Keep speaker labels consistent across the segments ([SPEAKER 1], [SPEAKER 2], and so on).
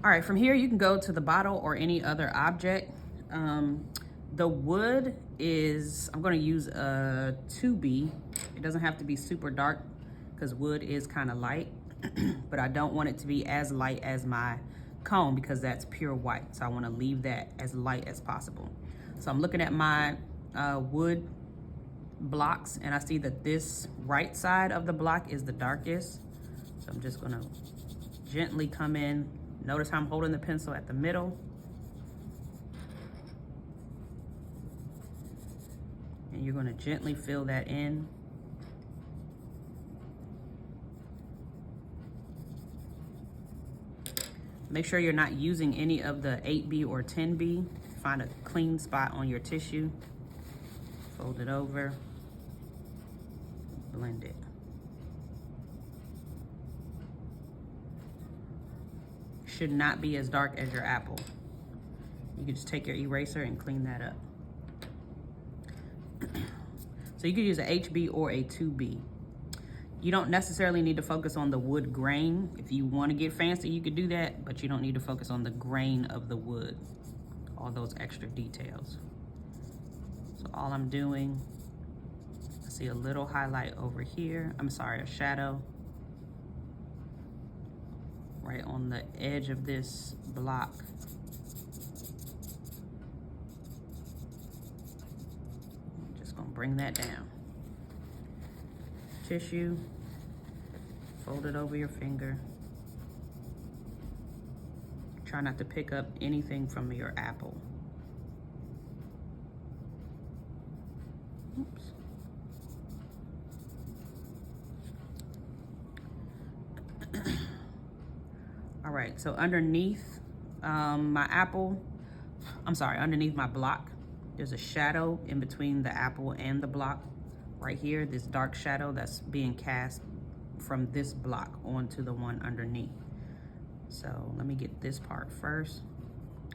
[SPEAKER 1] All right, from here you can go to the bottle or any other object. The wood is, I'm gonna use a 2B. It doesn't have to be super dark because wood is kind of light, but I don't want it to be as light as my cone because that's pure white. So I wanna leave that as light as possible. So I'm looking at my wood blocks and I see that this right side of the block is the darkest. So I'm just gonna gently come in. Notice how I'm holding the pencil at the middle. And you're gonna gently fill that in. Make sure you're not using any of the 8B or 10B. Find a clean spot on your tissue. Fold it over, blend it. Should not be as dark as your apple. You can just take your eraser and clean that up. So you could use a HB or a 2B. You don't necessarily need to focus on the wood grain. If you want to get fancy, you could do that, but you don't need to focus on the grain of the wood, all those extra details. So all I'm doing, I see a little highlight over here. I'm sorry, a shadow right on the edge of this block. I'm just gonna bring that down. Tissue, fold it over your finger. Try not to pick up anything from your apple. Oops. All right, so underneath my apple, underneath my block, there's a shadow in between the apple and the block. Right here, this dark shadow that's being cast from this block onto the one underneath. So let me get this part first.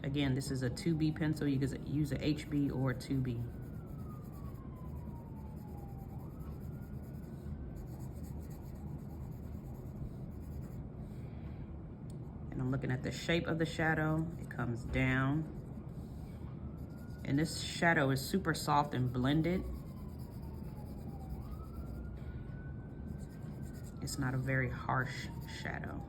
[SPEAKER 1] Again, this is a 2B pencil. You can use a HB or a 2B. And I'm looking at the shape of the shadow. It comes down. And this shadow is super soft and blended. It's not a very harsh shadow.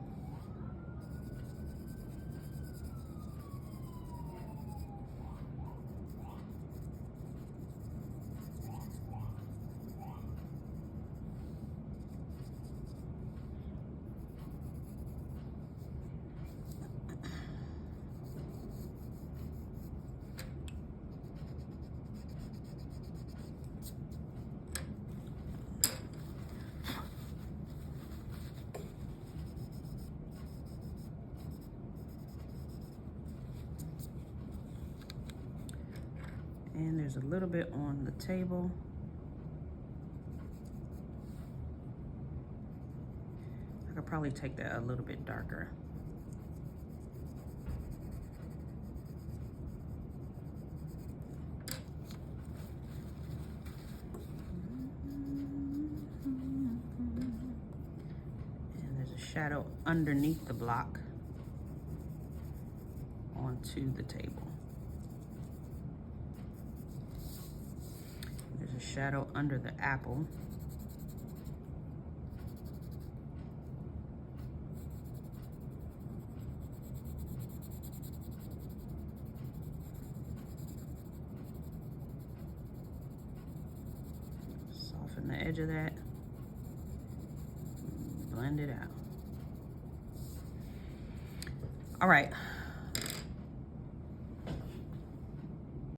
[SPEAKER 1] And there's a little bit on the table. I could probably take that a little bit darker. And there's a shadow underneath the block onto the table. There's a shadow under the apple. Soften the edge of that. Blend it out. All right,